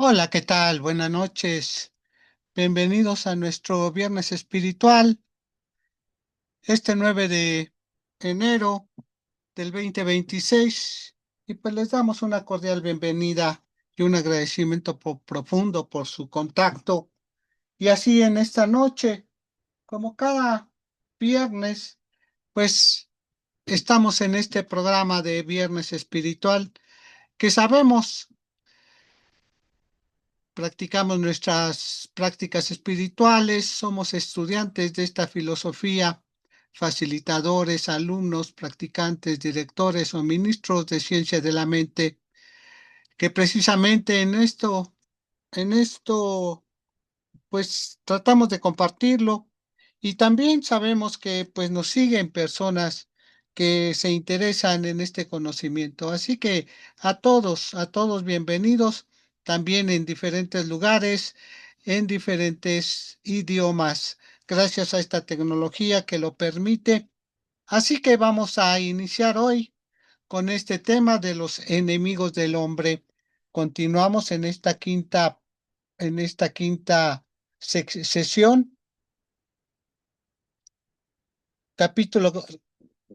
Hola, ¿qué tal? Buenas noches. Bienvenidos a nuestro viernes espiritual, este 9 de enero del 2026. Y pues les damos una cordial bienvenida y un agradecimiento profundo por su contacto. Y así en esta noche, como cada viernes, pues estamos en este programa de Viernes Espiritual que sabemos practicamos nuestras prácticas espirituales, somos estudiantes de esta filosofía, facilitadores, alumnos, practicantes, directores o ministros de ciencia de la mente, que precisamente en esto, pues tratamos de compartirlo y también sabemos que pues nos siguen personas que se interesan en este conocimiento. Así que a todos bienvenidos, también en diferentes lugares, en diferentes idiomas, gracias a esta tecnología que lo permite. Así que vamos a iniciar hoy con este tema de los enemigos del hombre. Continuamos en esta quinta sesión, capítulo,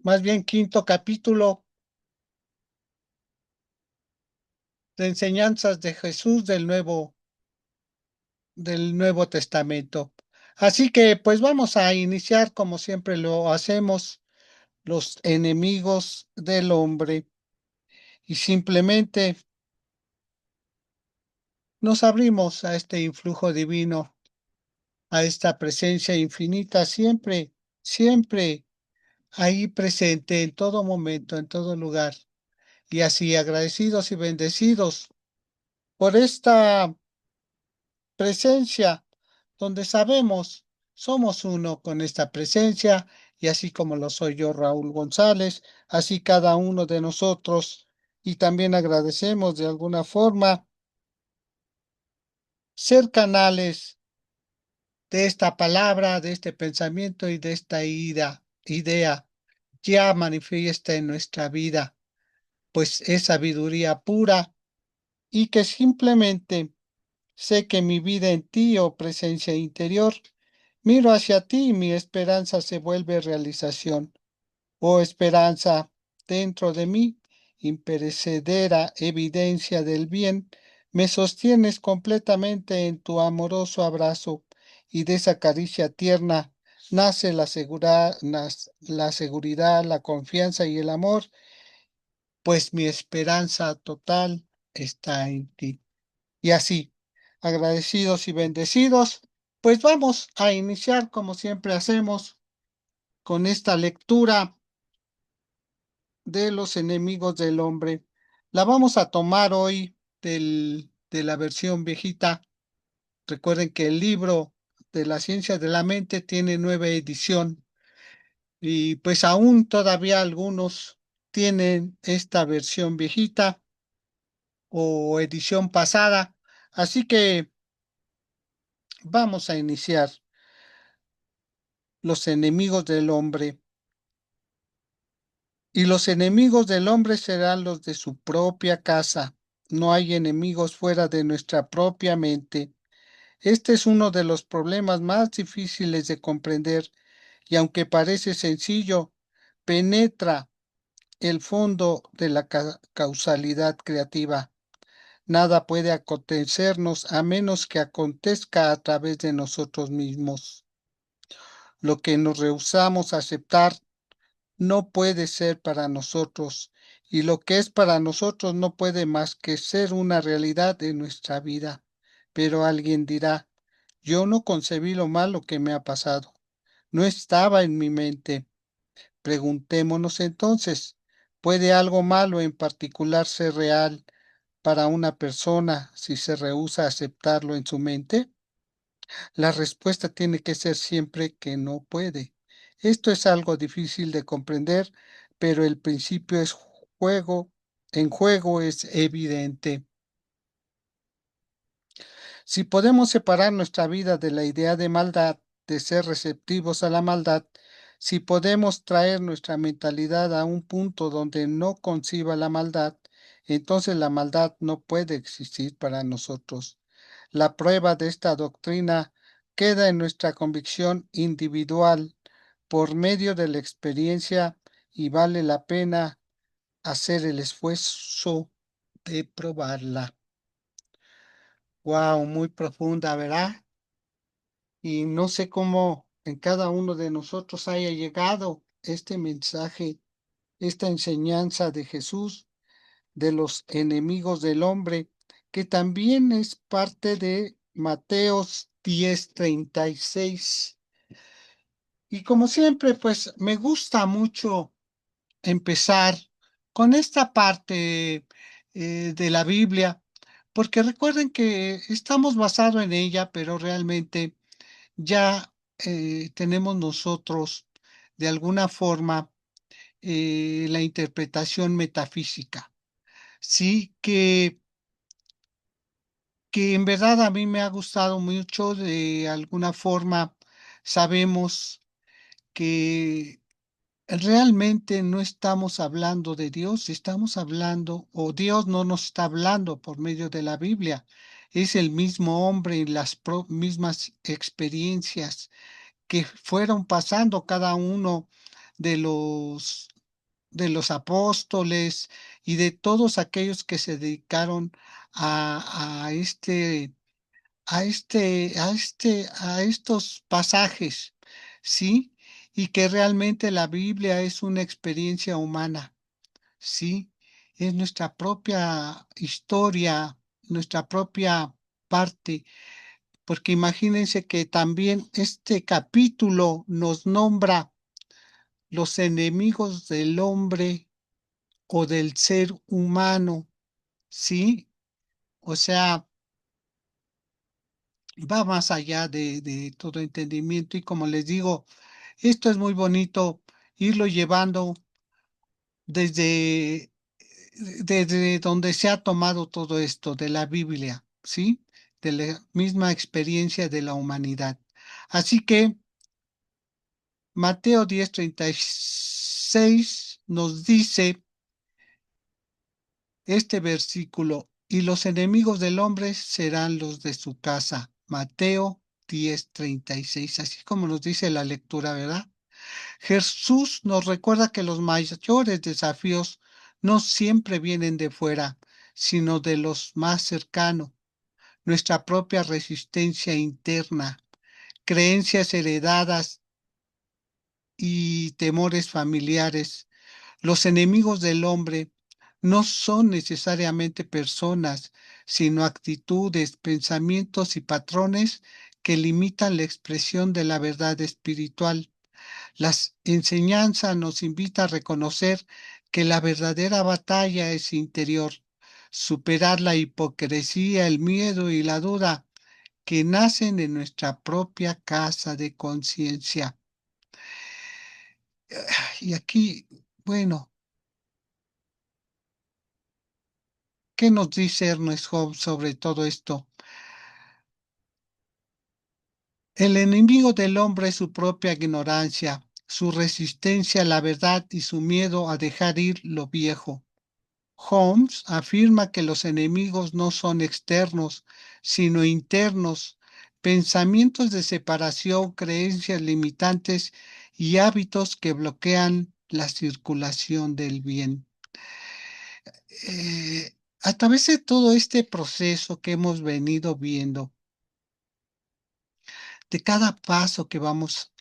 más bien quinto capítulo de enseñanzas de Jesús del Nuevo Testamento. Así que pues vamos a iniciar como siempre lo hacemos, los enemigos del hombre, y simplemente nos abrimos a este influjo divino, a esta presencia infinita, siempre, siempre ahí presente en todo momento, en todo lugar. Y así agradecidos y bendecidos por esta presencia, donde sabemos somos uno con esta presencia, y así como lo soy yo, Raúl González, así cada uno de nosotros, y también agradecemos de alguna forma ser canales de esta palabra, de este pensamiento y de esta idea ya manifiesta en nuestra vida, pues es sabiduría pura y que simplemente sé que mi vida en ti, oh presencia interior, miro hacia ti y mi esperanza se vuelve realización. Oh esperanza, dentro de mí, imperecedera evidencia del bien, me sostienes completamente en tu amoroso abrazo, y de esa caricia tierna nace la seguridad, la confianza y el amor, pues mi esperanza total está en ti. Y así, agradecidos y bendecidos, pues vamos a iniciar como siempre hacemos con esta lectura de los enemigos del hombre. La vamos a tomar hoy de la versión viejita. Recuerden que el libro de la ciencia de la mente tiene 9 edición, y pues aún todavía algunos tienen esta versión viejita o edición pasada. Así que vamos a iniciar los enemigos del hombre. Y los enemigos del hombre serán los de su propia casa. No hay enemigos fuera de nuestra propia mente. Este es uno de los problemas más difíciles de comprender, y aunque parece sencillo, penetra el fondo de la causalidad creativa. Nada puede acontecernos a menos que acontezca a través de nosotros mismos. Lo que nos rehusamos a aceptar no puede ser para nosotros, y lo que es para nosotros no puede más que ser una realidad de nuestra vida. Pero alguien dirá, yo no concebí lo malo que me ha pasado. No estaba en mi mente. Preguntémonos entonces, ¿puede algo malo en particular ser real para una persona si se rehúsa a aceptarlo en su mente? La respuesta tiene que ser siempre que no puede. Esto es algo difícil de comprender, pero el principio es en juego es evidente. Si podemos separar nuestra vida de la idea de maldad, de ser receptivos a la maldad, si podemos traer nuestra mentalidad a un punto donde no conciba la maldad, entonces la maldad no puede existir para nosotros. La prueba de esta doctrina queda en nuestra convicción individual por medio de la experiencia y vale la pena hacer el esfuerzo de probarla. Wow, muy profunda, ¿verdad? Y no sé cómo en cada uno de nosotros haya llegado este mensaje, esta enseñanza de Jesús, de los enemigos del hombre, que también es parte de Mateos 10:36. Y como siempre, pues me gusta mucho empezar con esta parte de la Biblia, porque recuerden que estamos basados en ella, pero realmente ya tenemos nosotros de alguna forma la interpretación metafísica. Sí, que en verdad a mí me ha gustado mucho, de alguna forma sabemos que realmente no estamos hablando de Dios, estamos hablando, o Dios no nos está hablando por medio de la Biblia. Es el mismo hombre y las mismas experiencias que fueron pasando cada uno de los apóstoles y de todos aquellos que se dedicaron a estos pasajes, ¿sí? Y que realmente la Biblia es una experiencia humana, ¿sí? Es nuestra propia historia, nuestra propia parte, porque imagínense que también este capítulo nos nombra los enemigos del hombre o del ser humano, ¿sí? O sea, va más allá de todo entendimiento y como les digo, esto es muy bonito irlo llevando desde, desde donde se ha tomado todo esto de la Biblia, ¿sí? De la misma experiencia de la humanidad. Así que Mateo 10:36 nos dice este versículo, y los enemigos del hombre serán los de su casa. Mateo 10:36, así como nos dice la lectura, ¿verdad? Jesús nos recuerda que los mayores desafíos no siempre vienen de fuera, sino de los más cercanos. Nuestra propia resistencia interna, creencias heredadas y temores familiares. Los enemigos del hombre no son necesariamente personas, sino actitudes, pensamientos y patrones que limitan la expresión de la verdad espiritual. Las enseñanzas nos invita a reconocer que la verdadera batalla es interior, superar la hipocresía, el miedo y la duda que nacen en nuestra propia casa de conciencia. Y aquí, bueno, ¿qué nos dice Ernest Hobbes sobre todo esto? El enemigo del hombre es su propia ignorancia, su resistencia a la verdad y su miedo a dejar ir lo viejo. Holmes afirma que los enemigos no son externos, sino internos, pensamientos de separación, creencias limitantes y hábitos que bloquean la circulación del bien. A través de todo este proceso que hemos venido viendo, de cada paso que vamos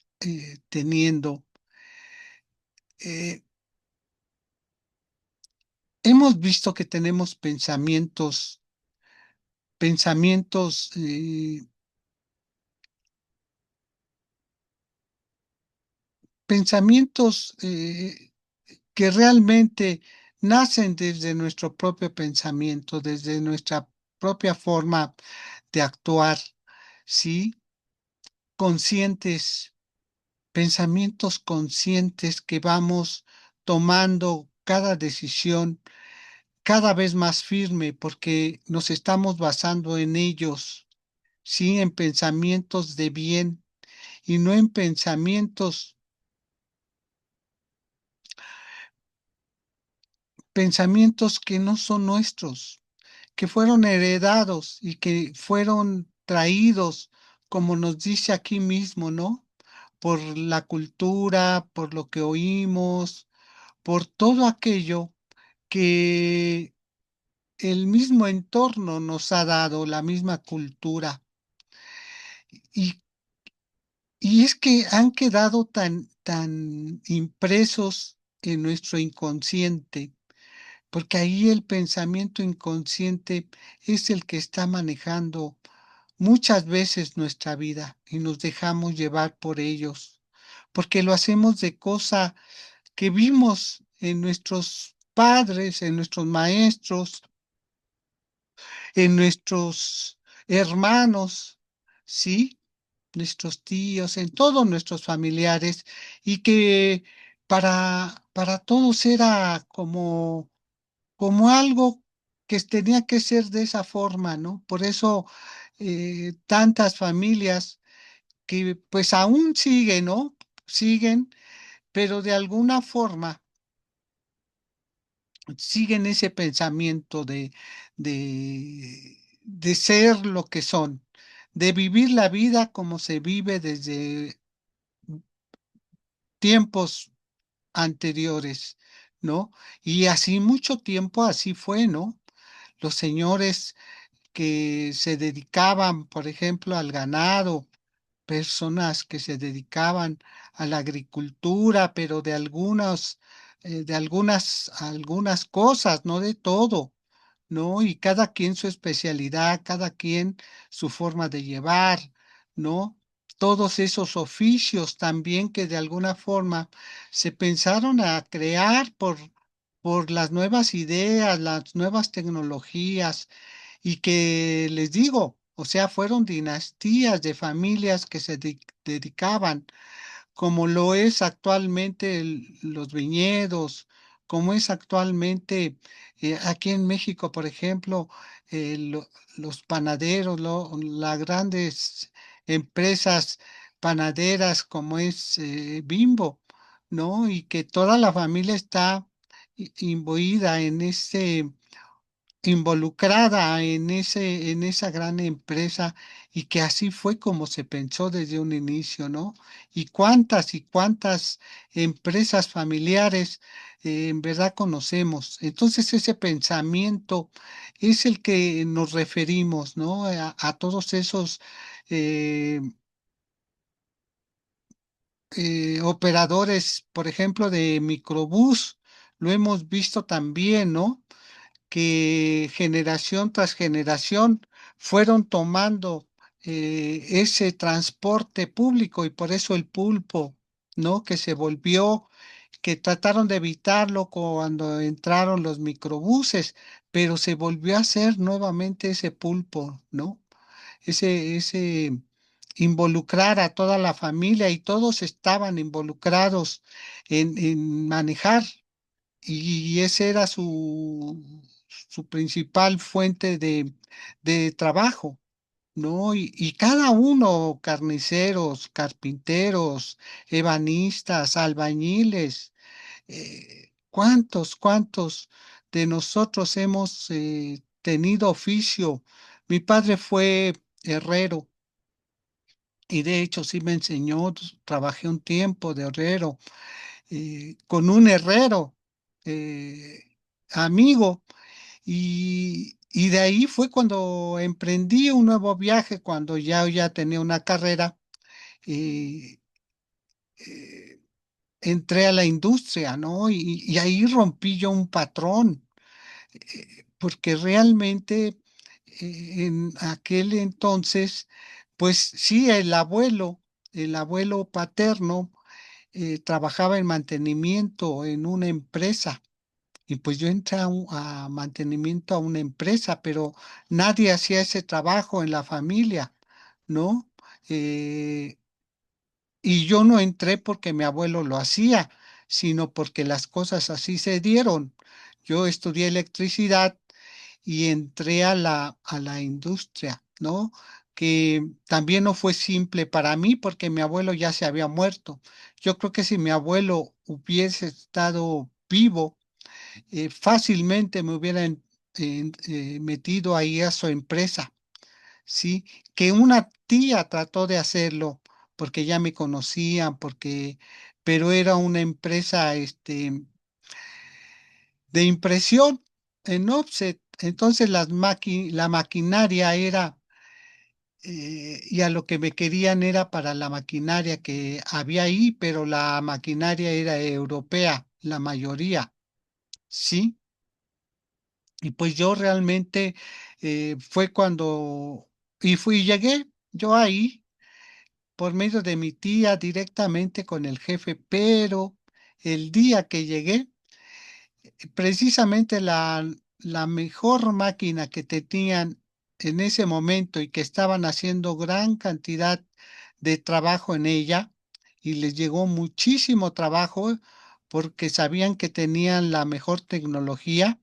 teniendo, eh, hemos visto que tenemos pensamientos, pensamientos que realmente nacen desde nuestro propio pensamiento, desde nuestra propia forma de actuar, ¿sí? Conscientes, pensamientos conscientes que vamos tomando cada decisión cada vez más firme porque nos estamos basando en ellos, ¿sí? En pensamientos de bien y no en pensamientos que no son nuestros, que fueron heredados y que fueron traídos, como nos dice aquí mismo, ¿no? Por la cultura, por lo que oímos, por todo aquello que el mismo entorno nos ha dado, la misma cultura. Y, y es que han quedado tan impresos en nuestro inconsciente, porque ahí el pensamiento inconsciente es el que está manejando muchas veces nuestra vida y nos dejamos llevar por ellos, porque lo hacemos de cosa que vimos en nuestros padres, en nuestros maestros, en nuestros hermanos, ¿sí? Nuestros tíos, en todos nuestros familiares, y que para todos era como algo que tenía que ser de esa forma, ¿no? Por eso tantas familias que pues aún siguen, ¿no? Siguen, pero de alguna forma siguen ese pensamiento de ser lo que son, de vivir la vida como se vive desde tiempos anteriores, ¿no? Y así mucho tiempo así fue, ¿no? Los señores que se dedicaban, por ejemplo, al ganado, personas que se dedicaban a la agricultura, pero algunas cosas, no de todo, ¿no? Y cada quien su especialidad, cada quien su forma de llevar, ¿no? Todos esos oficios también que de alguna forma se pensaron a crear por las nuevas ideas, las nuevas tecnologías, y que les digo, o sea, fueron dinastías de familias que se dedicaban, como lo es actualmente los viñedos, como es actualmente aquí en México, por ejemplo, los panaderos, las grandes empresas panaderas como es Bimbo, ¿no? Y que toda la familia está imbuida en ese involucrada en esa gran empresa, y que así fue como se pensó desde un inicio, ¿no? Y cuántas empresas familiares en verdad conocemos. Entonces ese pensamiento es el que nos referimos, ¿no? A todos esos eh, operadores, por ejemplo, de microbús, lo hemos visto también, ¿no? Que generación tras generación fueron tomando ese transporte público, y por eso el pulpo, ¿no? Que se volvió, que trataron de evitarlo cuando entraron los microbuses, pero se volvió a hacer nuevamente ese pulpo, ¿no? Ese involucrar a toda la familia, y todos estaban involucrados en manejar, y ese era su principal fuente de trabajo, ¿no? Y cada uno, carniceros, carpinteros, ebanistas, albañiles, ¿cuántos de nosotros hemos tenido oficio? Mi padre fue herrero, y de hecho sí me enseñó, trabajé un tiempo de herrero con un herrero eh, amigo, y de ahí fue cuando emprendí un nuevo viaje, cuando ya tenía una carrera, eh, eh, entré a la industria, ¿no? Y ahí rompí yo un patrón, porque realmente en aquel entonces, pues sí, el abuelo paterno trabajaba en mantenimiento en una empresa. Y pues yo entré a mantenimiento a una empresa, pero nadie hacía ese trabajo en la familia, ¿no? Eh, y yo no entré porque mi abuelo lo hacía, sino porque las cosas así se dieron. Yo estudié electricidad y entré a la industria, ¿no? Que también no fue simple para mí porque mi abuelo ya se había muerto. Yo creo que si mi abuelo hubiese estado vivo, fácilmente me hubiera metido ahí a su empresa, ¿sí? Que una tía trató de hacerlo porque ya me conocían, pero era una empresa, de impresión en offset. Entonces la maquinaria era, y a lo que me querían era para la maquinaria que había ahí, pero la maquinaria era europea, la mayoría, ¿sí? Y pues yo realmente fue cuando, y fui, llegué yo ahí por medio de mi tía directamente con el jefe, pero el día que llegué, precisamente la mejor máquina que tenían en ese momento y que estaban haciendo gran cantidad de trabajo en ella y les llegó muchísimo trabajo porque sabían que tenían la mejor tecnología.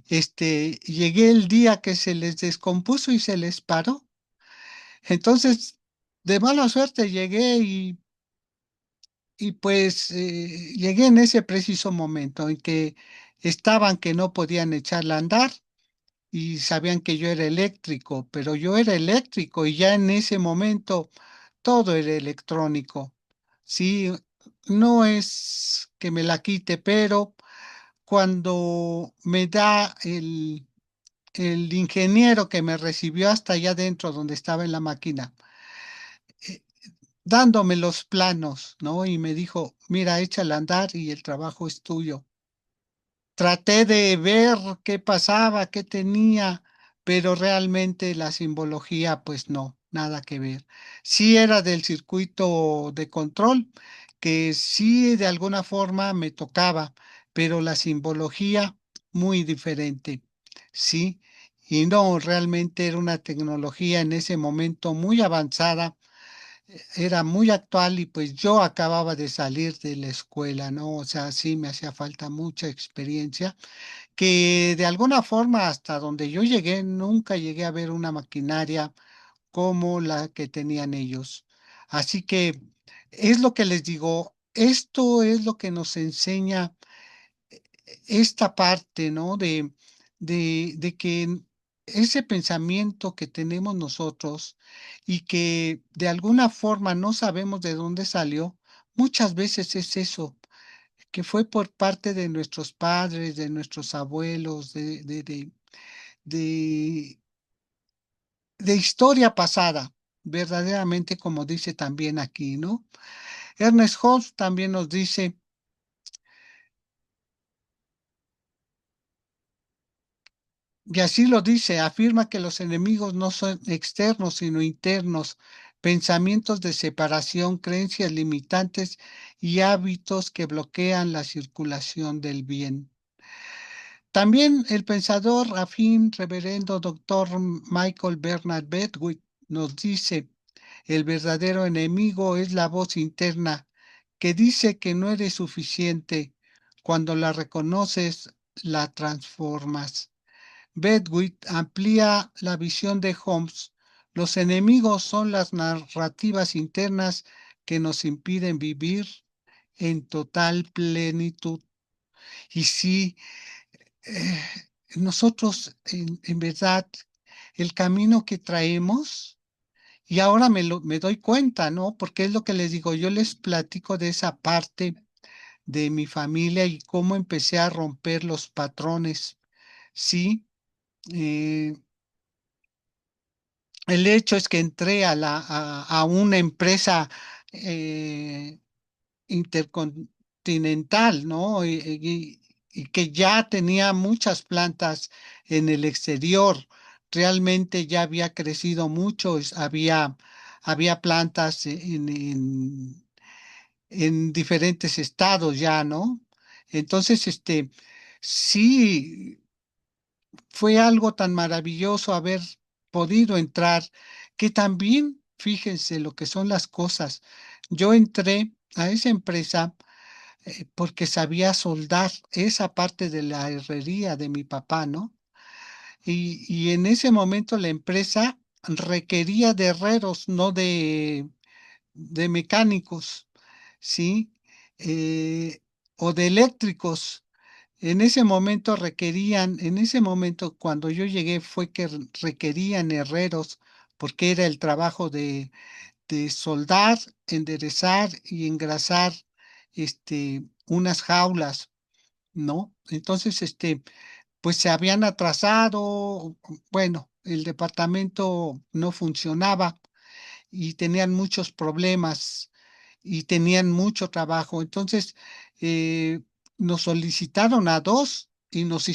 Llegué el día que se les descompuso y se les paró. Entonces, de mala suerte llegué y pues llegué en ese preciso momento en que estaban que no podían echarla a andar y sabían que yo era eléctrico, pero yo era eléctrico y ya en ese momento todo era electrónico. Sí, no es que me la quite, pero cuando me da el ingeniero que me recibió hasta allá adentro donde estaba en la máquina, eh, dándome los planos, ¿no? Y me dijo, mira, échala a andar y el trabajo es tuyo. Traté de ver qué pasaba, qué tenía, pero realmente la simbología, pues no, nada que ver. Sí era del circuito de control, que sí de alguna forma me tocaba, pero la simbología muy diferente, sí. Y no, realmente era una tecnología en ese momento muy avanzada, era muy actual y pues yo acababa de salir de la escuela, ¿no? O sea, sí me hacía falta mucha experiencia que de alguna forma hasta donde yo llegué, nunca llegué a ver una maquinaria como la que tenían ellos. Así que es lo que les digo, esto es lo que nos enseña esta parte, ¿no? De que ese pensamiento que tenemos nosotros y que de alguna forma no sabemos de dónde salió, muchas veces es eso que fue por parte de nuestros padres, de nuestros abuelos, de, de historia pasada, verdaderamente como dice también aquí, ¿no? Ernest Holmes también nos dice, y así lo dice, afirma que los enemigos no son externos, sino internos, pensamientos de separación, creencias limitantes y hábitos que bloquean la circulación del bien. También el pensador afín, reverendo doctor Michael Bernard Bedwick, nos dice, el verdadero enemigo es la voz interna que dice que no eres suficiente. Cuando la reconoces, la transformas. Bedwick amplía la visión de Holmes. Los enemigos son las narrativas internas que nos impiden vivir en total plenitud. Y sí, eh, nosotros en verdad el camino que traemos, y ahora me doy cuenta, ¿no? Porque es lo que les digo, yo les platico de esa parte de mi familia y cómo empecé a romper los patrones, ¿sí? Eh, el hecho es que entré a una empresa eh, intercontinental, ¿no? Y que ya tenía muchas plantas en el exterior. Realmente ya había crecido mucho, había plantas en diferentes estados ya, ¿no? Entonces, sí, fue algo tan maravilloso haber podido entrar que también, fíjense lo que son las cosas. Yo entré a esa empresa porque sabía soldar esa parte de la herrería de mi papá, ¿no? Y en ese momento la empresa requería de herreros, no de mecánicos, ¿sí? Eh, o de eléctricos. En ese momento requerían, en ese momento cuando yo llegué fue que requerían herreros porque era el trabajo de soldar, enderezar y engrasar unas jaulas, ¿no? Entonces, pues se habían atrasado, bueno, el departamento no funcionaba y tenían muchos problemas y tenían mucho trabajo. Entonces, eh, nos solicitaron a dos y nos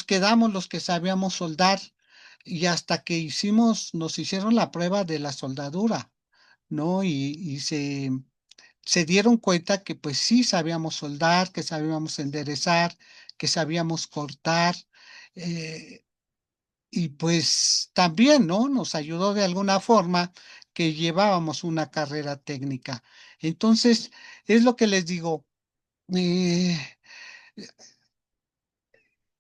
quedamos los que sabíamos soldar y hasta que nos hicieron la prueba de la soldadura, ¿no? Y se dieron cuenta que pues sí sabíamos soldar, que sabíamos enderezar, que sabíamos cortar. eh, y pues también, ¿no? Nos ayudó de alguna forma que llevábamos una carrera técnica. Entonces, es lo que les digo. eh,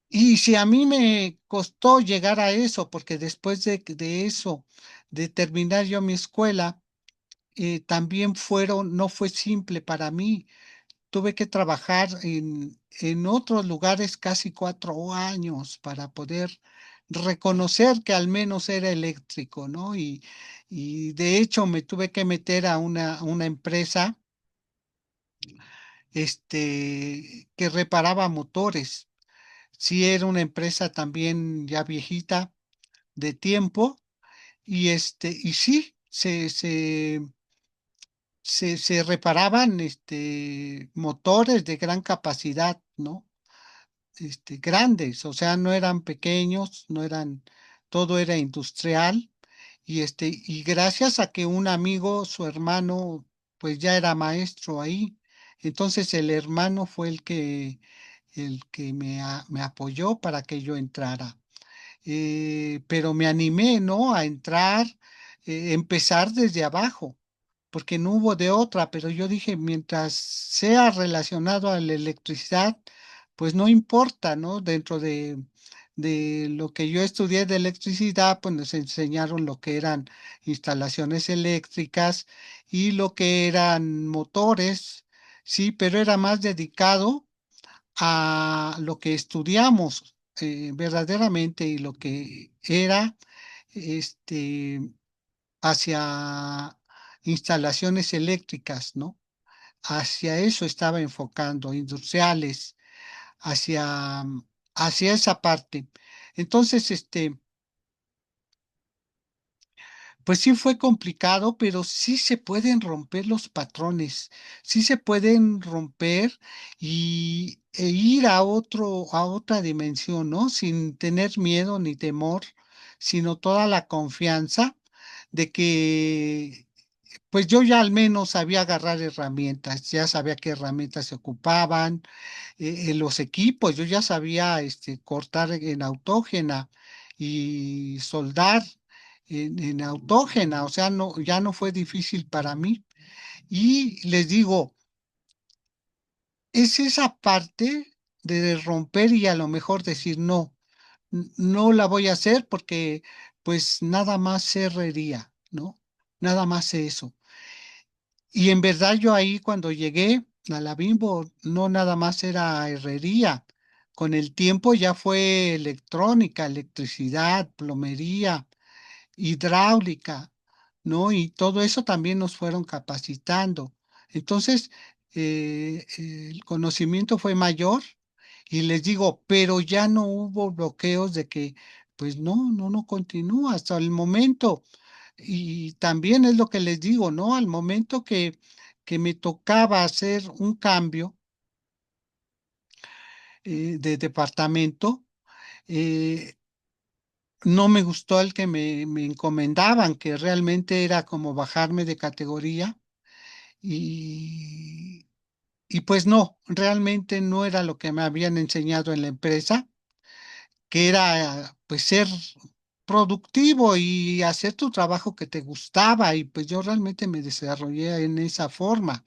y si a mí me costó llegar a eso, porque después de eso, de terminar yo mi escuela, también no fue simple para mí. Tuve que trabajar en otros lugares casi 4 años para poder reconocer que al menos era eléctrico, ¿no? Y de hecho me tuve que meter a una empresa, que reparaba motores. Sí, era una empresa también ya viejita de tiempo y sí, se reparaban motores de gran capacidad, ¿no? Grandes, o sea, no eran pequeños, no eran, todo era industrial y gracias a que un amigo, su hermano, pues ya era maestro ahí, entonces el hermano fue el que me apoyó para que yo entrara. Pero me animé, ¿no? A entrar, empezar desde abajo, porque no hubo de otra, pero yo dije, mientras sea relacionado a la electricidad, pues no importa, ¿no? Dentro de lo que yo estudié de electricidad, pues nos enseñaron lo que eran instalaciones eléctricas y lo que eran motores, sí, pero era más dedicado a lo que estudiamos verdaderamente y lo que era este, hacia instalaciones eléctricas, ¿no? Hacia eso estaba enfocando, industriales, hacia, hacia esa parte. Entonces, pues sí fue complicado, pero sí se pueden romper los patrones, sí se pueden romper e ir a otra dimensión, ¿no? Sin tener miedo ni temor, sino toda la confianza de que, pues yo ya al menos sabía agarrar herramientas, ya sabía qué herramientas se ocupaban, en los equipos, yo ya sabía cortar en autógena y soldar en autógena, o sea, no, ya no fue difícil para mí. Y les digo, es esa parte de romper y a lo mejor decir no, no la voy a hacer porque pues nada más sé herrería, ¿no? Nada más sé eso. Y en verdad yo ahí cuando llegué a la Bimbo no nada más era herrería. Con el tiempo ya fue electrónica, electricidad, plomería, hidráulica, ¿no? Y todo eso también nos fueron capacitando. Entonces, el conocimiento fue mayor y les digo, pero ya no hubo bloqueos de que, pues no continúa hasta el momento. Y también es lo que les digo, ¿no? Al momento que me tocaba hacer un cambio de departamento, eh, no me gustó el que me encomendaban, que realmente era como bajarme de categoría y, y pues no, realmente no era lo que me habían enseñado en la empresa, que era pues ser productivo y hacer tu trabajo que te gustaba y pues yo realmente me desarrollé en esa forma,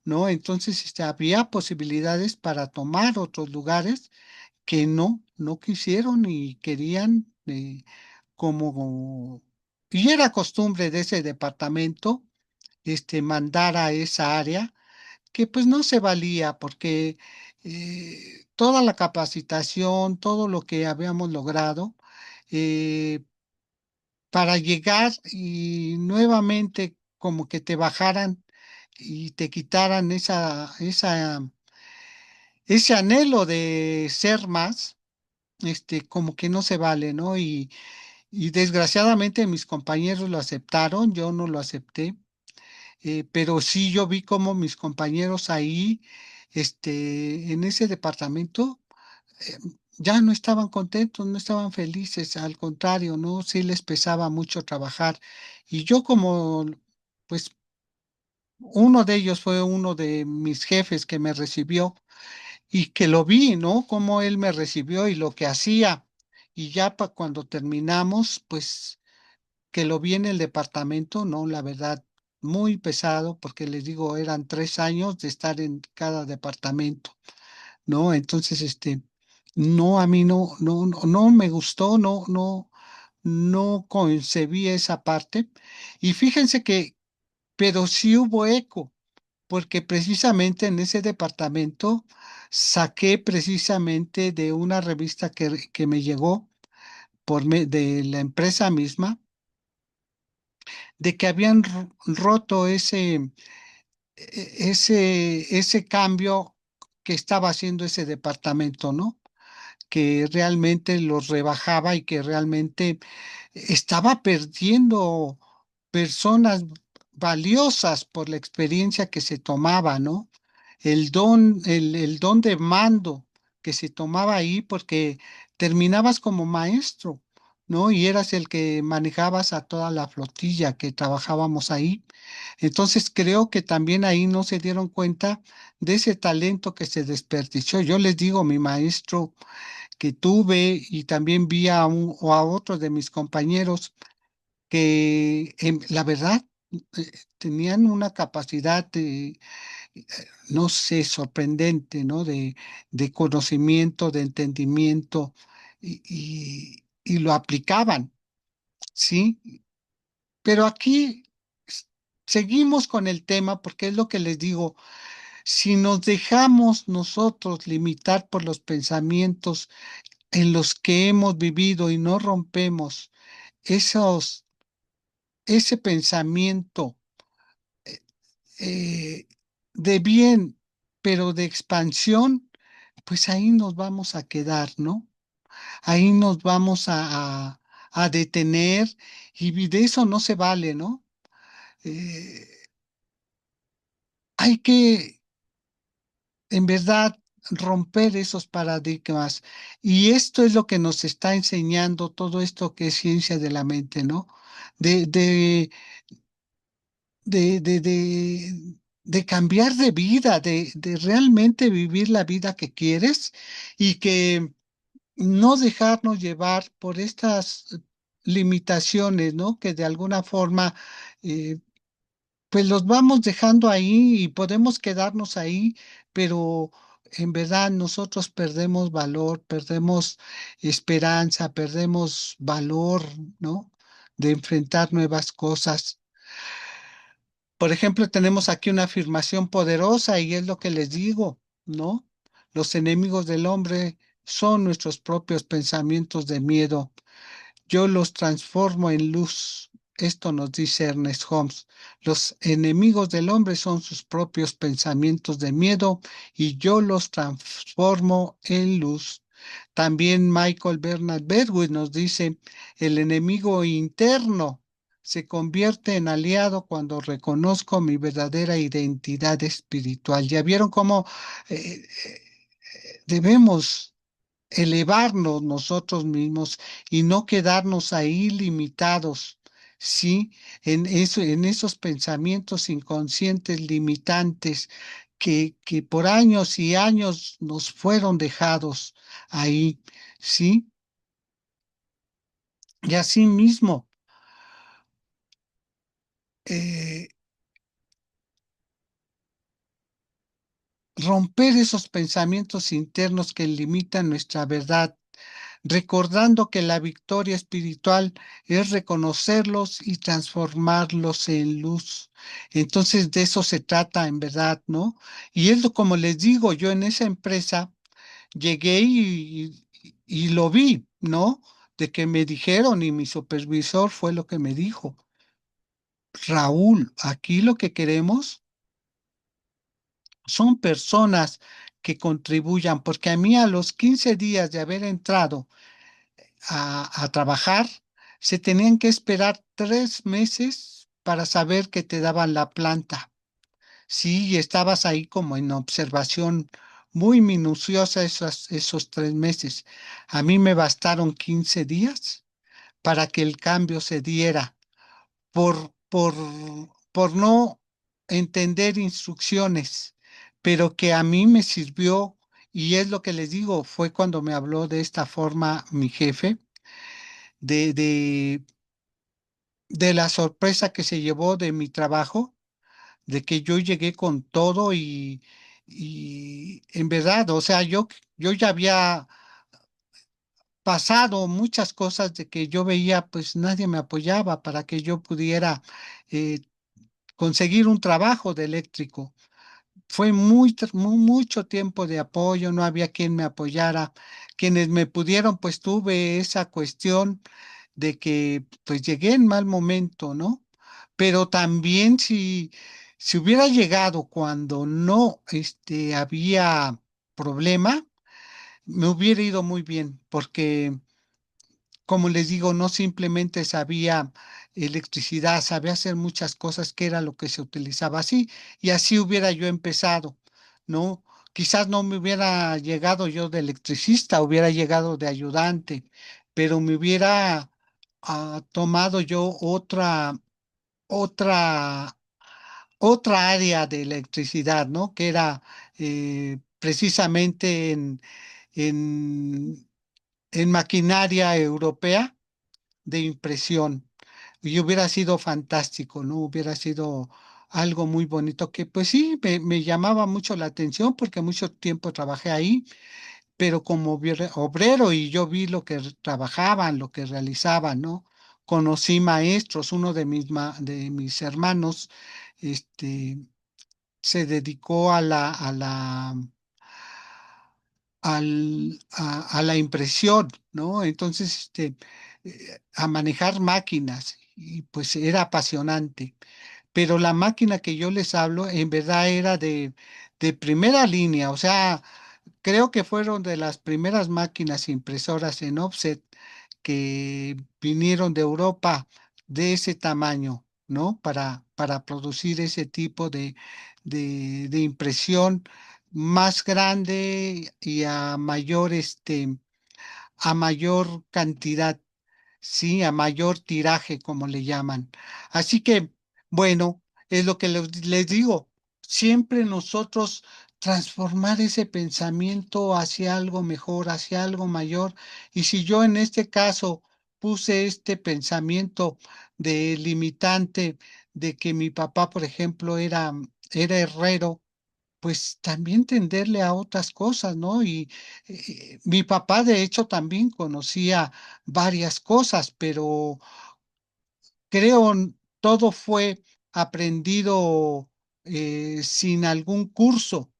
¿no? Entonces había posibilidades para tomar otros lugares que no quisieron y querían como, y era costumbre de ese departamento, mandar a esa área que pues no se valía porque toda la capacitación, todo lo que habíamos logrado, eh, para llegar y nuevamente como que te bajaran y te quitaran ese anhelo de ser más, como que no se vale, ¿no? Y desgraciadamente mis compañeros lo aceptaron, yo no lo acepté, pero sí yo vi como mis compañeros ahí, en ese departamento, eh, ya no estaban contentos, no estaban felices, al contrario, ¿no? Sí les pesaba mucho trabajar. Y yo como, pues, uno de ellos fue uno de mis jefes que me recibió y que lo vi, ¿no? Cómo él me recibió y lo que hacía. Y ya cuando terminamos, pues que lo vi en el departamento, ¿no? La verdad, muy pesado, porque les digo, eran 3 años de estar en cada departamento, ¿no? Entonces, no, a mí no me gustó, no concebí esa parte. Y fíjense que, pero sí hubo eco, porque precisamente en ese departamento saqué precisamente de una revista que me llegó de la empresa misma, de que habían roto ese cambio que estaba haciendo ese departamento, ¿no? Que realmente los rebajaba y que realmente estaba perdiendo personas valiosas por la experiencia que se tomaba, ¿no? El don de mando que se tomaba ahí porque terminabas como maestro, ¿no? Y eras el que manejabas a toda la flotilla que trabajábamos ahí. Entonces creo que también ahí no se dieron cuenta de ese talento que se desperdició. Yo les digo, mi maestro que tuve y también vi o a otros de mis compañeros que la verdad tenían una capacidad no sé, sorprendente, ¿no? De conocimiento, de entendimiento y lo aplicaban, ¿sí? Pero aquí seguimos con el tema porque es lo que les digo, si nos dejamos nosotros limitar por los pensamientos en los que hemos vivido y no rompemos esos, ese pensamiento eh, de bien, pero de expansión, pues ahí nos vamos a quedar, ¿no? Ahí nos vamos a detener y de eso no se vale, ¿no? Eh, hay que, en verdad, romper esos paradigmas y esto es lo que nos está enseñando todo esto que es ciencia de la mente, ¿no? De, de, de cambiar de vida, de realmente vivir la vida que quieres y que no dejarnos llevar por estas limitaciones, ¿no? Que de alguna forma, eh, pues los vamos dejando ahí y podemos quedarnos ahí, pero en verdad nosotros perdemos valor, perdemos esperanza, perdemos valor, ¿no? De enfrentar nuevas cosas. Por ejemplo, tenemos aquí una afirmación poderosa y es lo que les digo, ¿no? Los enemigos del hombre son nuestros propios pensamientos de miedo. Yo los transformo en luz. Esto nos dice Ernest Holmes. Los enemigos del hombre son sus propios pensamientos de miedo y yo los transformo en luz. También Michael Bernard Bedwick nos dice, el enemigo interno se convierte en aliado cuando reconozco mi verdadera identidad espiritual. ¿Ya vieron cómo debemos elevarnos nosotros mismos y no quedarnos ahí limitados, ¿sí? En esos pensamientos inconscientes limitantes que por años y años nos fueron dejados ahí, ¿sí? Y así mismo, eh, romper esos pensamientos internos que limitan nuestra verdad recordando que la victoria espiritual es reconocerlos y transformarlos en luz. Entonces de eso se trata en verdad, ¿no? Y es como les digo, yo en esa empresa llegué y lo vi, ¿no? De que me dijeron y mi supervisor fue lo que me dijo. Raúl, aquí lo que queremos son personas que contribuyan, porque a mí a los 15 días de haber entrado a trabajar, se tenían que esperar 3 meses para saber que te daban la planta. Sí, y estabas ahí como en observación muy minuciosa esos 3 meses. A mí me bastaron 15 días para que el cambio se diera por no entender instrucciones, pero que a mí me sirvió, y es lo que les digo, fue cuando me habló de esta forma mi jefe, de, de, de la sorpresa que se llevó de mi trabajo, de que yo llegué con todo y en verdad, o sea, yo ya había pasado muchas cosas de que yo veía, pues nadie me apoyaba para que yo pudiera eh, conseguir un trabajo de eléctrico. Fue mucho tiempo de apoyo, no había quien me apoyara. Quienes me pudieron, pues tuve esa cuestión de que pues llegué en mal momento, ¿no? Pero también si hubiera llegado cuando no había problema, me hubiera ido muy bien, porque como les digo, no simplemente sabía electricidad, sabía hacer muchas cosas que era lo que se utilizaba así, y así hubiera yo empezado, ¿no? Quizás no me hubiera llegado yo de electricista, hubiera llegado de ayudante, pero me hubiera tomado yo otra, otra área de electricidad, ¿no? Que era precisamente en, en maquinaria europea de impresión. Y hubiera sido fantástico, ¿no? Hubiera sido algo muy bonito que pues sí, me llamaba mucho la atención porque mucho tiempo trabajé ahí, pero como obrero y yo vi lo que trabajaban, lo que realizaban, ¿no? Conocí maestros, uno de mis hermanos, este, se dedicó a la impresión, ¿no? Entonces, a manejar máquinas y pues era apasionante. Pero la máquina que yo les hablo en verdad era de primera línea, o sea, creo que fueron de las primeras máquinas impresoras en offset que vinieron de Europa de ese tamaño, ¿no? Para producir ese tipo de impresión más grande y a mayor cantidad, sí, a mayor tiraje, como le llaman. Así que, bueno, es lo que les digo, siempre nosotros transformar ese pensamiento hacia algo mejor, hacia algo mayor. Y si yo en este caso puse este pensamiento de limitante de que mi papá, por ejemplo, era herrero, pues también tenderle a otras cosas, ¿no? Y mi papá, de hecho, también conocía varias cosas, pero creo todo fue aprendido sin algún curso.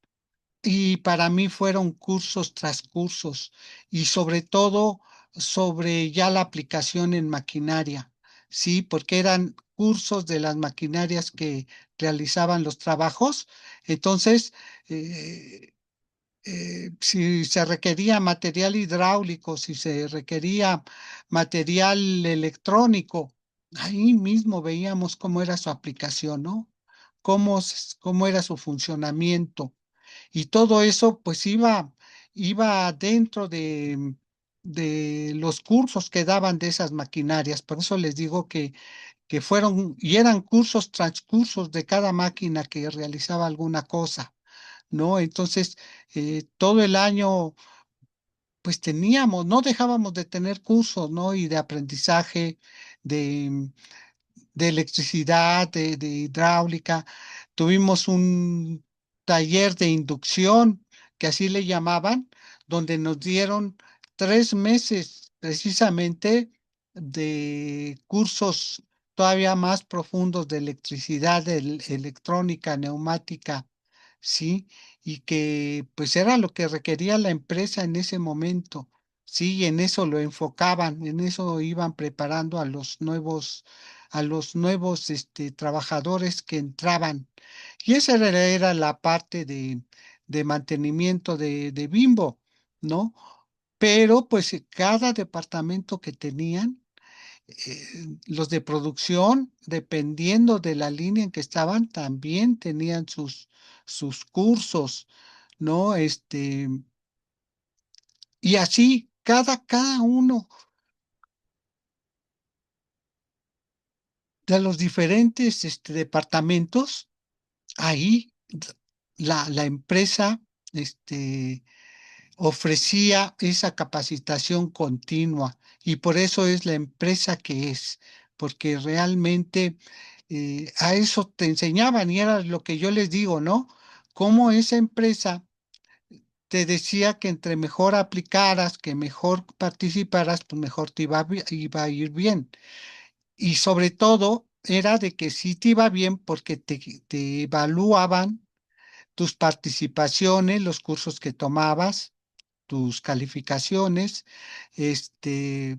Y para mí fueron cursos tras cursos y sobre todo sobre ya la aplicación en maquinaria, ¿sí? Porque eran cursos de las maquinarias que realizaban los trabajos. Entonces, eh, si se requería material hidráulico, si se requería material electrónico, ahí mismo veíamos cómo era su aplicación, ¿no? Cómo era su funcionamiento. Y todo eso pues iba dentro de los cursos que daban de esas maquinarias. Por eso les digo que fueron y eran cursos, transcursos de cada máquina que realizaba alguna cosa, ¿no? Entonces, todo el año pues teníamos, no dejábamos de tener cursos, ¿no? Y de aprendizaje, de de electricidad, de hidráulica. Tuvimos un taller de inducción, que así le llamaban, donde nos dieron 3 meses precisamente de cursos todavía más profundos de electricidad, de electrónica, neumática, ¿sí? Y que pues era lo que requería la empresa en ese momento, ¿sí? Y en eso lo enfocaban, en eso iban preparando a los nuevos trabajadores que entraban. Y esa era la parte de mantenimiento de Bimbo, ¿no? Pero pues cada departamento que tenían, los de producción, dependiendo de la línea en que estaban, también tenían sus cursos, ¿no? Y así cada uno de los diferentes departamentos, ahí la empresa, ofrecía esa capacitación continua y por eso es la empresa que es, porque realmente a eso te enseñaban y era lo que yo les digo, ¿no? Cómo esa empresa te decía que entre mejor aplicaras, que mejor participaras, pues mejor te iba a ir bien. Y sobre todo era de que sí te iba bien porque te evaluaban tus participaciones, los cursos que tomabas, tus calificaciones, este,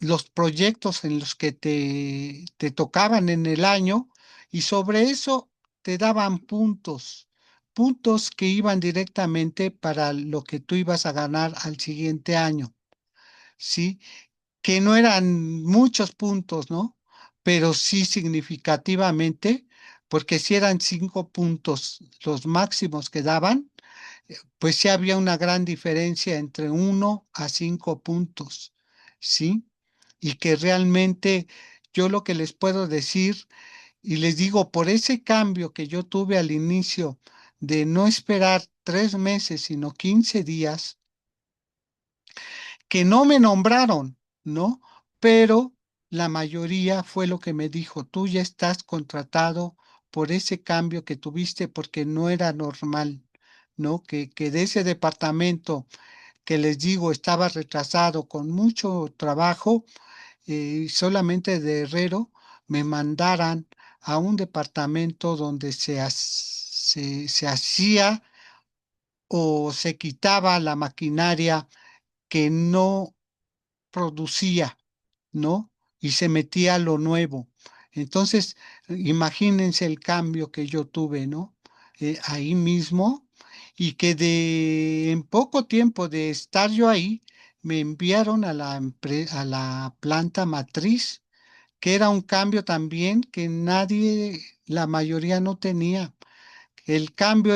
los proyectos en los que te tocaban en el año y sobre eso te daban puntos, puntos que iban directamente para lo que tú ibas a ganar al siguiente año, ¿sí? Que no eran muchos puntos, ¿no? Pero sí significativamente, porque si eran 5 puntos los máximos que daban, pues sí había una gran diferencia entre 1 a 5 puntos, ¿sí? Y que realmente yo lo que les puedo decir, y les digo, por ese cambio que yo tuve al inicio de no esperar 3 meses, sino 15 días, que no me nombraron, ¿no? Pero la mayoría fue lo que me dijo, tú ya estás contratado por ese cambio que tuviste porque no era normal, ¿no? Que de ese departamento que les digo estaba retrasado con mucho trabajo, solamente de herrero, me mandaran a un departamento donde se hacía o se quitaba la maquinaria que no producía, ¿no? Y se metía lo nuevo. Entonces, imagínense el cambio que yo tuve, ¿no? Ahí mismo, y que en poco tiempo de estar yo ahí, me enviaron a la planta matriz, que era un cambio también que nadie, la mayoría no tenía. El cambio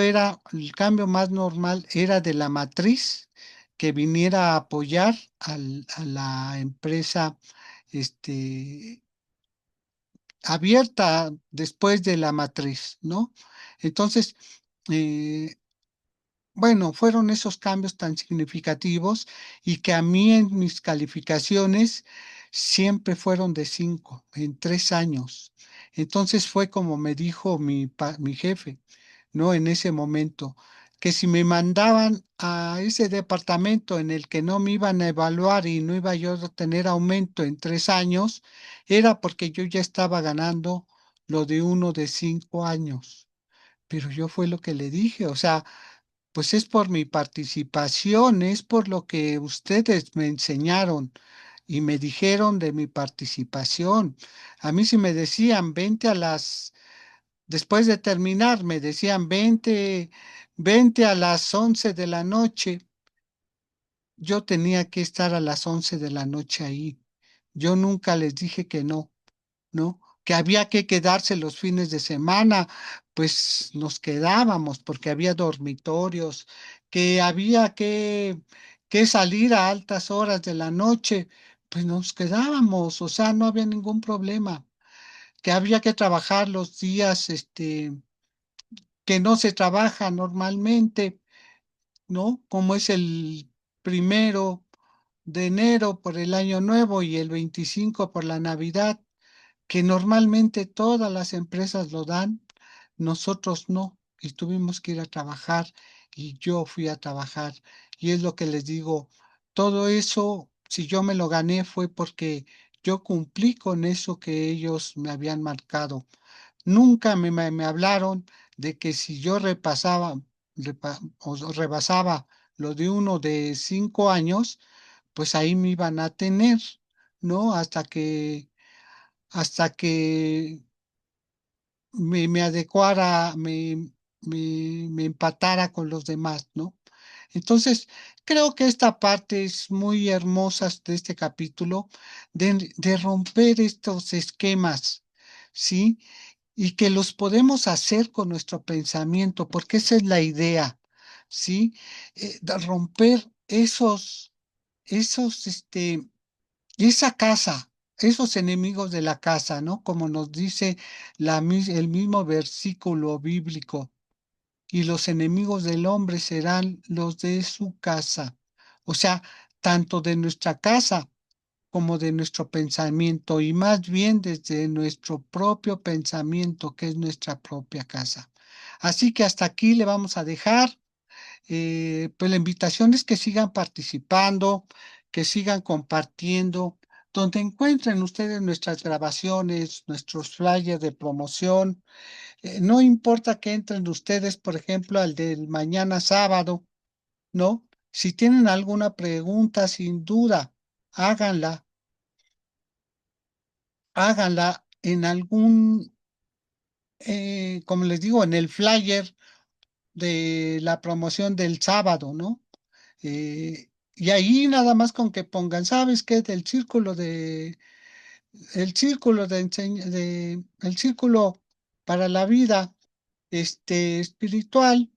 más normal era de la matriz que viniera a apoyar a la empresa este, abierta después de la matriz, ¿no? Entonces, eh, bueno, fueron esos cambios tan significativos y que a mí en mis calificaciones siempre fueron de 5 en 3 años. Entonces fue como me dijo mi jefe, ¿no? En ese momento, que si me mandaban a ese departamento en el que no me iban a evaluar y no iba yo a tener aumento en 3 años, era porque yo ya estaba ganando lo de uno de 5 años. Pero yo fue lo que le dije, o sea, pues es por mi participación, es por lo que ustedes me enseñaron y me dijeron de mi participación. A mí si me decían, después de terminar, me decían, vente a las 11 de la noche, yo tenía que estar a las 11 de la noche ahí. Yo nunca les dije que no. ¿No? Que había que quedarse los fines de semana, pues nos quedábamos porque había dormitorios, que había que salir a altas horas de la noche, pues nos quedábamos, o sea, no había ningún problema. Que había que trabajar los días, que no se trabaja normalmente, ¿no? Como es el 1 de enero por el Año Nuevo y el 25 por la Navidad, que normalmente todas las empresas lo dan, nosotros no, y tuvimos que ir a trabajar y yo fui a trabajar. Y es lo que les digo, todo eso, si yo me lo gané, fue porque yo cumplí con eso que ellos me habían marcado. Nunca me hablaron de que si yo o rebasaba lo de uno de 5 años, pues ahí me iban a tener, ¿no? Hasta que me adecuara, me empatara con los demás, ¿no? Entonces, creo que esta parte es muy hermosa de este capítulo, de romper estos esquemas, ¿sí? Y que los podemos hacer con nuestro pensamiento, porque esa es la idea, ¿sí? De romper esos, esa casa, esos enemigos de la casa, ¿no? Como nos dice el mismo versículo bíblico, y los enemigos del hombre serán los de su casa. O sea, tanto de nuestra casa como de nuestro pensamiento, y más bien desde nuestro propio pensamiento, que es nuestra propia casa. Así que hasta aquí le vamos a dejar. Pues la invitación es que sigan participando, que sigan compartiendo, donde encuentren ustedes nuestras grabaciones, nuestros flyers de promoción. No importa que entren ustedes, por ejemplo, al del mañana sábado, ¿no? Si tienen alguna pregunta, sin duda, háganla, háganla en como les digo, en el flyer de la promoción del sábado, ¿no? Y ahí nada más con que pongan, ¿sabes qué? El círculo para la vida espiritual,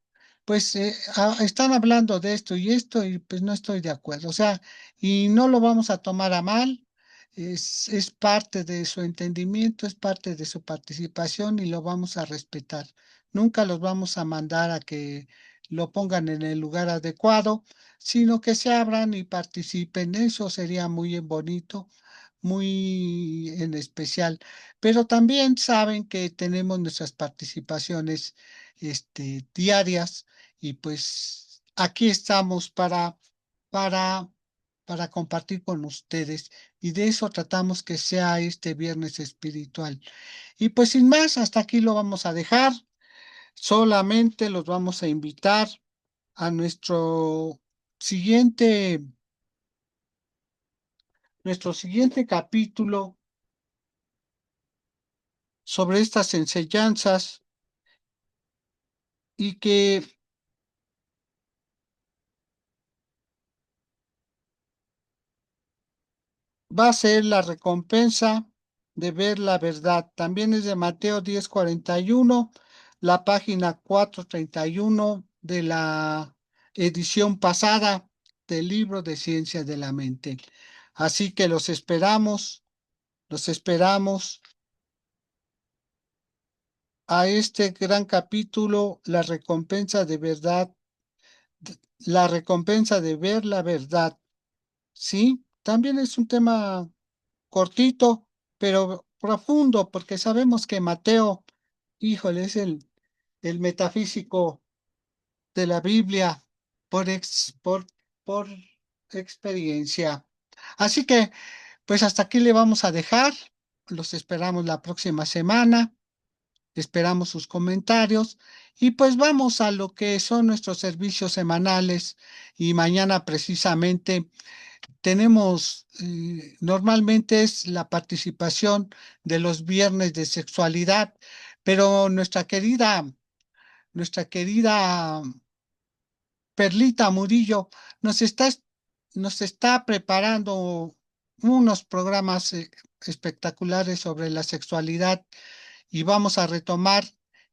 pues están hablando de esto y pues no estoy de acuerdo. O sea, y no lo vamos a tomar a mal, es parte de su entendimiento, es parte de su participación y lo vamos a respetar. Nunca los vamos a mandar a que lo pongan en el lugar adecuado, sino que se abran y participen. Eso sería muy bonito, muy en especial, pero también saben que tenemos nuestras participaciones diarias, y pues aquí estamos para, para compartir con ustedes, y de eso tratamos que sea este viernes espiritual. Y pues sin más, hasta aquí lo vamos a dejar. Solamente los vamos a invitar a siguiente, nuestro siguiente capítulo sobre estas enseñanzas, y que va a ser la recompensa de ver la verdad. También es de Mateo 10:41, la página 431 de la edición pasada del libro de Ciencia de la Mente. Así que los esperamos a este gran capítulo, la recompensa de ver la verdad. Sí, también es un tema cortito, pero profundo, porque sabemos que Mateo, híjole, es el metafísico de la Biblia por experiencia. Así que, pues hasta aquí le vamos a dejar. Los esperamos la próxima semana. Esperamos sus comentarios, y pues vamos a lo que son nuestros servicios semanales. Y mañana precisamente normalmente es la participación de los viernes de sexualidad, pero nuestra querida Perlita Murillo nos está, nos está preparando unos programas espectaculares sobre la sexualidad, y vamos a retomar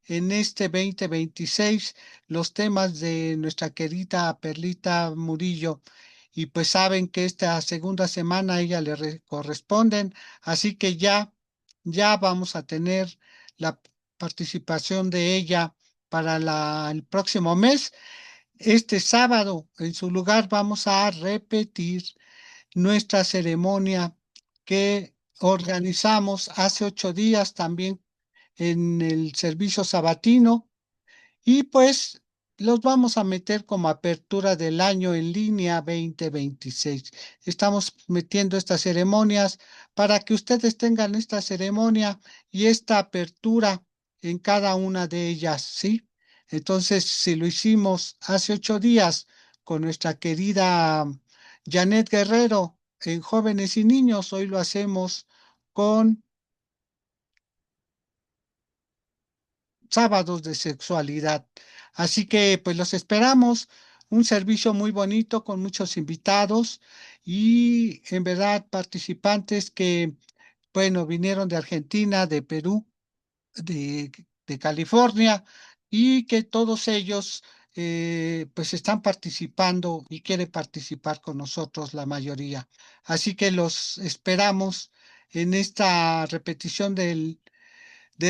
en este 2026 los temas de nuestra querida Perlita Murillo. Y pues saben que esta segunda semana a ella corresponden, así que ya vamos a tener la participación de ella para el próximo mes. Este sábado, en su lugar, vamos a repetir nuestra ceremonia que organizamos hace 8 días también en el servicio sabatino. Y pues los vamos a meter como apertura del año en línea 2026. Estamos metiendo estas ceremonias para que ustedes tengan esta ceremonia y esta apertura en cada una de ellas, ¿sí? Entonces, si lo hicimos hace 8 días con nuestra querida Janet Guerrero en Jóvenes y Niños, hoy lo hacemos con sábados de sexualidad. Así que pues los esperamos. Un servicio muy bonito con muchos invitados y en verdad participantes que, bueno, vinieron de Argentina, de Perú, de, de California y que todos ellos pues están participando y quieren participar con nosotros la mayoría. Así que los esperamos en esta repetición del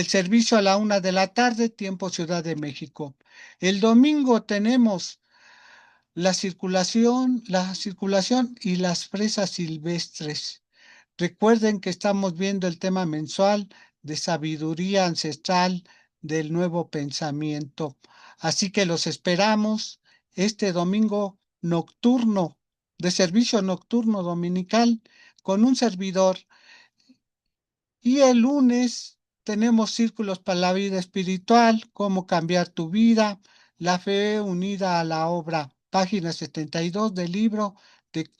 servicio a la 1 de la tarde, tiempo Ciudad de México. El domingo tenemos la circulación y las fresas silvestres. Recuerden que estamos viendo el tema mensual de sabiduría ancestral del nuevo pensamiento. Así que los esperamos este domingo nocturno, de servicio nocturno dominical, con un servidor y el lunes tenemos círculos para la vida espiritual, cómo cambiar tu vida, la fe unida a la obra, página 72 del libro de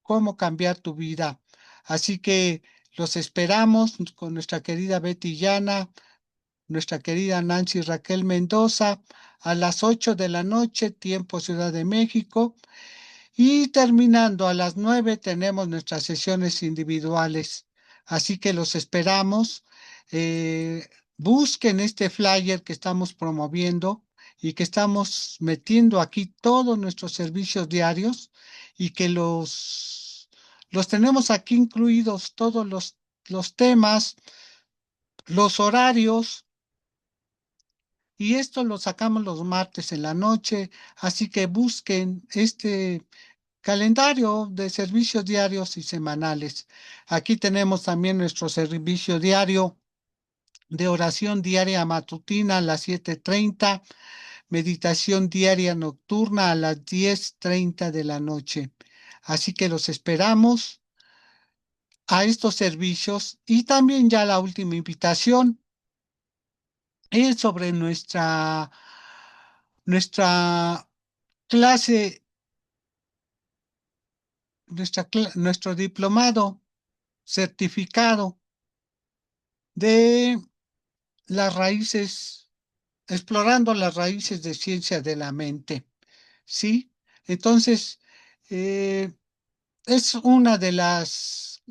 cómo cambiar tu vida. Así que los esperamos con nuestra querida Betty Llana, nuestra querida Nancy Raquel Mendoza, a las 8 de la noche, tiempo Ciudad de México. Y terminando a las 9 tenemos nuestras sesiones individuales. Así que los esperamos. Eh, Busquen este flyer que estamos promoviendo y que estamos metiendo aquí todos nuestros servicios diarios y que los tenemos aquí incluidos todos los temas, los horarios. Y esto lo sacamos los martes en la noche, así que busquen este calendario de servicios diarios y semanales. Aquí tenemos también nuestro servicio diario de oración diaria matutina a las 7:30, meditación diaria nocturna a las 10:30 de la noche. Así que los esperamos a estos servicios y también ya la última invitación es sobre nuestra clase, nuestro diplomado certificado de las raíces, explorando las raíces de ciencia de la mente. ¿Sí? Entonces, eh, es una de las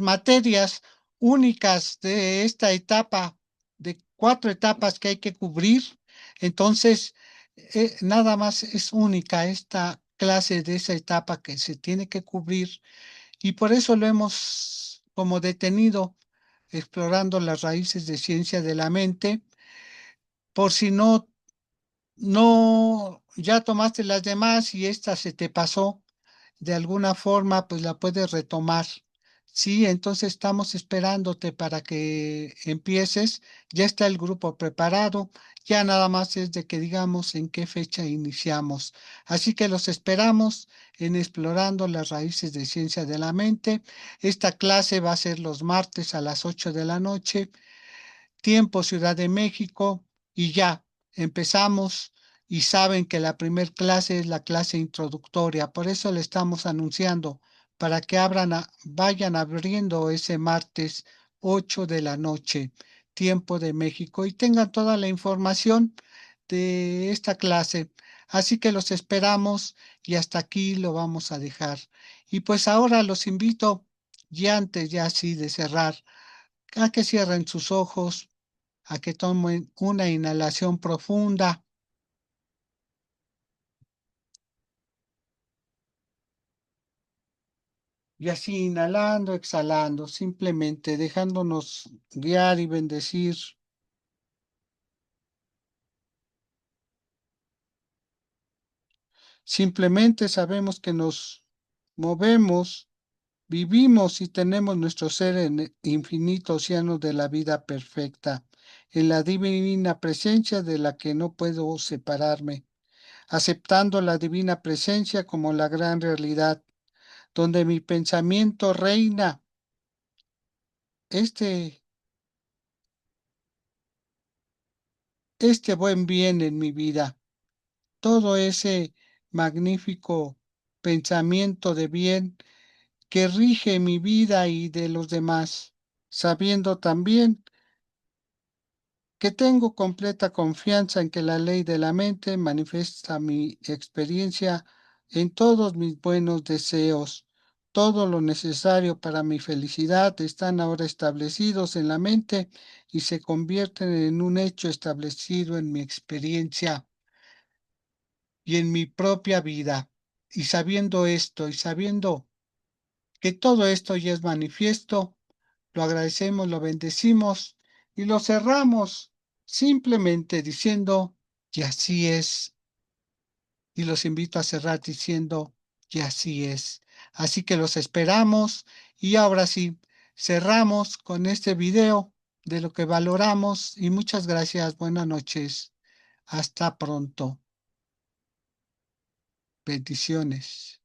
materias únicas de esta etapa, de 4 etapas que hay que cubrir. Entonces, nada más es única esta clase de esa etapa que se tiene que cubrir y por eso lo hemos como detenido explorando las raíces de ciencia de la mente, por si no, ya tomaste las demás y esta se te pasó de alguna forma, pues la puedes retomar. Sí, entonces estamos esperándote para que empieces. Ya está el grupo preparado. Ya nada más es de que digamos en qué fecha iniciamos. Así que los esperamos en Explorando las Raíces de Ciencia de la Mente. Esta clase va a ser los martes a las 8 de la noche tiempo Ciudad de México y ya empezamos y saben que la primer clase es la clase introductoria, por eso le estamos anunciando para que vayan abriendo ese martes 8 de la noche, tiempo de México y tengan toda la información de esta clase. Así que los esperamos y hasta aquí lo vamos a dejar. Y pues ahora los invito, ya antes ya así de cerrar, a que cierren sus ojos, a que tomen una inhalación profunda y así inhalando, exhalando, simplemente dejándonos guiar y bendecir. Simplemente sabemos que nos movemos Vivimos y tenemos nuestro ser en el infinito océano de la vida perfecta, en la divina presencia de la que no puedo separarme, aceptando la divina presencia como la gran realidad, donde mi pensamiento reina este, este buen bien en mi vida, todo ese magnífico pensamiento de bien que rige mi vida y de los demás, sabiendo también que tengo completa confianza en que la ley de la mente manifiesta mi experiencia en todos mis buenos deseos. Todo lo necesario para mi felicidad están ahora establecidos en la mente y se convierten en un hecho establecido en mi experiencia y en mi propia vida. Y sabiendo esto y sabiendo que todo esto ya es manifiesto, lo agradecemos, lo bendecimos y lo cerramos simplemente diciendo, y así es. Y los invito a cerrar diciendo, y así es. Así que los esperamos y ahora sí, cerramos con este video de lo que valoramos y muchas gracias. Buenas noches. Hasta pronto. Bendiciones.